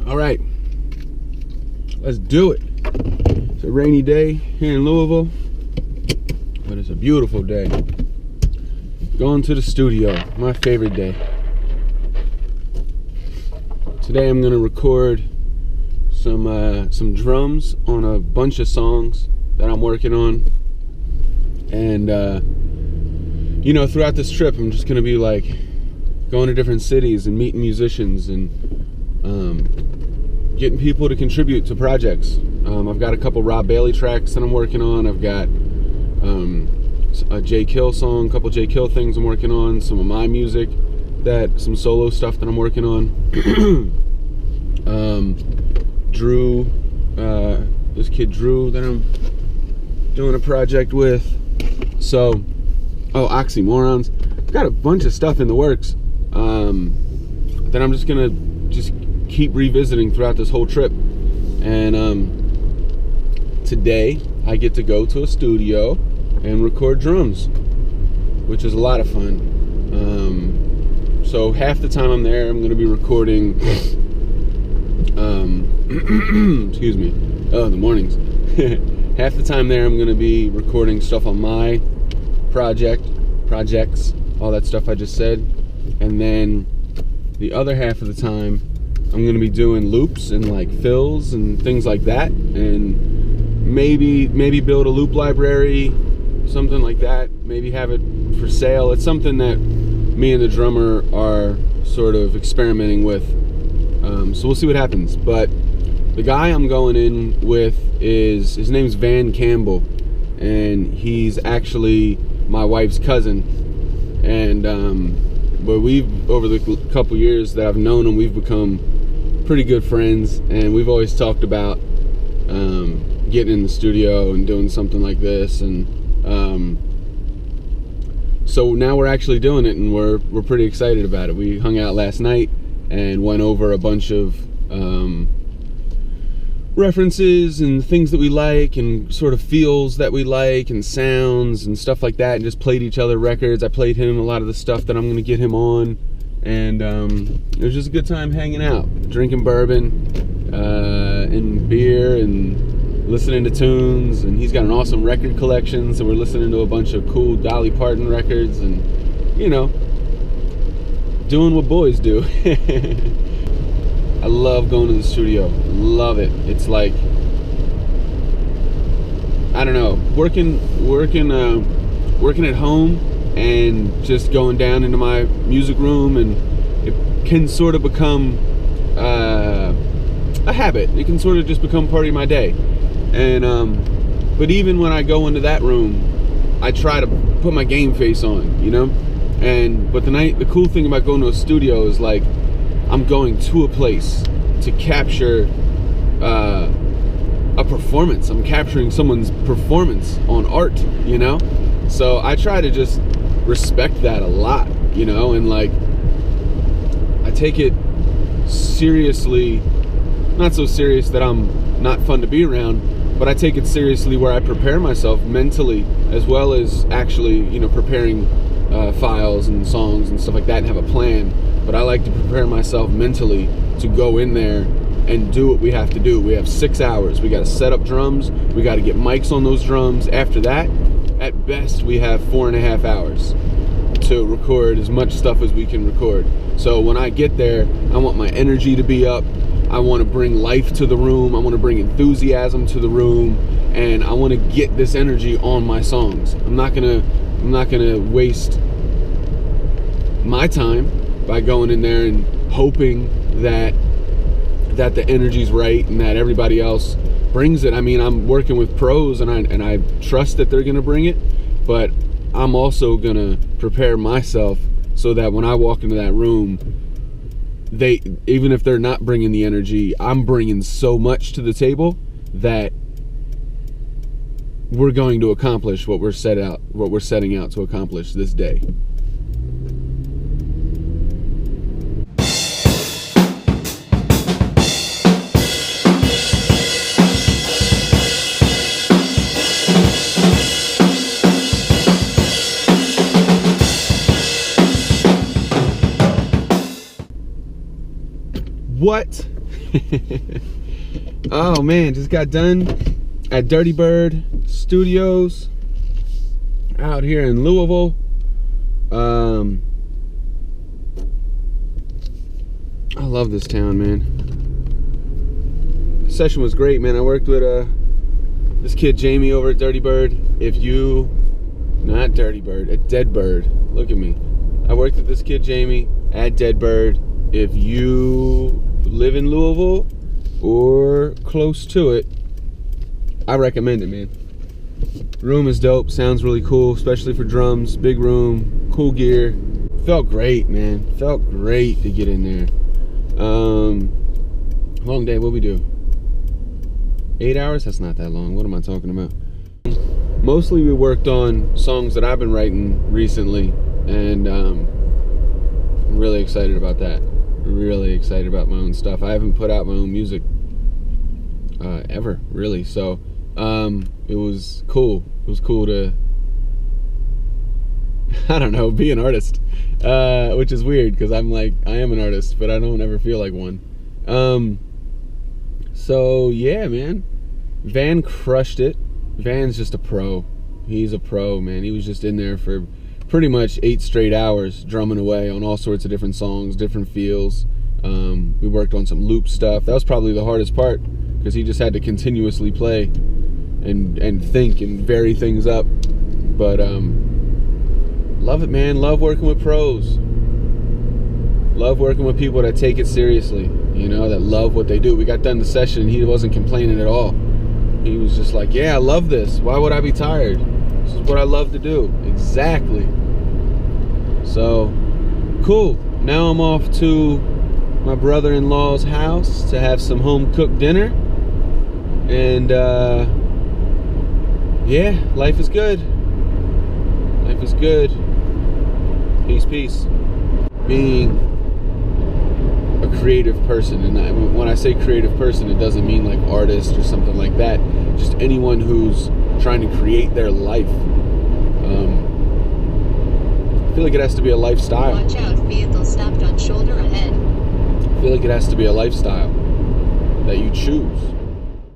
All right, let's do it. It's a rainy day here in Louisville, but it's a beautiful day. Going to the studio, my favorite day. Today I'm gonna record some drums on a bunch of songs that I'm working on, and throughout this trip I'm just gonna be like going to different cities and meeting musicians and getting people to contribute to projects. I've got a couple Rob Bailey tracks that I'm working on. I've got a J. Kill song, a couple J. Kill things I'm working on, some of my music, some solo stuff that I'm working on. Drew, this kid Drew that I'm doing a project with. So, Oxymorons. I've got a bunch of stuff in the works that I'm just gonna keep revisiting throughout this whole trip. And today I get to go to a studio and record drums, which is a lot of fun. So half the time I'm there, I'm going to be recording excuse me, in the mornings. Half the time there I'm going to be recording stuff on my projects, all that stuff I just said. And then the other half of the time I'm going to be doing loops and like fills and things like that, and maybe build a loop library, something like that, maybe have it for sale. It's something that me and the drummer are sort of experimenting with, so we'll see what happens. But the guy I'm going in with his name's Campbell, and he's actually my wife's cousin. And but we've, over the couple years that I've known him, we've become pretty good friends, and we've always talked about getting in the studio and doing something like this. And so now we're actually doing it, and we're pretty excited about it. We hung out last night and went over a bunch of references and things that we like and sort of feels that we like and sounds and stuff like that, and just played each other records. I played him a lot of the stuff that I'm going to get him on, and it was just a good time hanging out, drinking bourbon and beer and listening to tunes. And he's got an awesome record collection, so we're listening to a bunch of cool Dolly Parton records and, doing what boys do. I love going to the studio. Love it. It's like, I don't know, working at home and just going down into my music room, and it can sort of become a habit. It can sort of just become part of my day. And but even when I go into that room, I try to put my game face on, but the cool thing about going to a studio is, like, I'm going to a place to capture a performance. I'm capturing someone's performance on art, So I try to just respect that a lot, and like, I take it seriously, not so serious that I'm not fun to be around, but I take it seriously where I prepare myself mentally as well as actually, preparing files and songs and stuff like that, and have a plan. But I like to prepare myself mentally to go in there and do what we have to do. We have 6 hours. We got to set up drums. We got to get mics on those drums. After that, at best, we have 4.5 hours to record as much stuff as we can record. So when I get there, I want my energy to be up. I want to bring life to the room. I want to bring enthusiasm to the room, and I want to get this energy on my songs. I'm not gonna waste my time by going in there and hoping that the energy's right and that everybody else brings it. I mean, I'm working with pros, and I trust that they're gonna bring it, but I'm also gonna prepare myself so that when I walk into that room, even if they're not bringing the energy, I'm bringing so much to the table that we're going to accomplish what we're setting out to accomplish this day. What? Oh man, just got done at DeadBird Studios out here in Louisville. I love this town, man. The session was great, man. I worked with this kid Jamie over at DeadBird. Not DeadBird, at DeadBird. Look at me. I worked with this kid Jamie at DeadBird. If you live in Louisville or close to it, I recommend it, man. Room is dope, sounds really cool, especially for drums. Big room, cool gear. Felt great, man. Felt great to get in there. Long day, what we do? 8 hours? That's not that long. What am I talking about? Mostly we worked on songs that I've been writing recently, and I'm really excited about that. Really excited about my own stuff. I haven't put out my own music ever, really. So it was cool. It was cool to, I don't know, be an artist, which is weird because I'm like, I am an artist, but I don't ever feel like one. So yeah, man, Van crushed it. Van's just a pro. He's a pro, man. He was just in there for pretty much 8 straight hours drumming away on all sorts of different songs, different feels. We worked on some loop stuff. That was probably the hardest part because he just had to continuously play and think and vary things up. But love it, man. Love working with pros. Love working with people that take it seriously, you know, that love what they do. We got done the session and he wasn't complaining at all. He was just like, yeah, I love this. Why would I be tired? This is what I love to do. Exactly. So, cool. Now I'm off to my brother-in-law's house to have some home-cooked dinner. And, yeah, life is good. Life is good. Peace, peace. Being a creative person, and when I say creative person, it doesn't mean like artist or something like that. Just anyone who's trying to create their life. I feel like it has to be a lifestyle. Watch out, vehicle stopped on shoulder ahead. I feel like it has to be a lifestyle that you choose.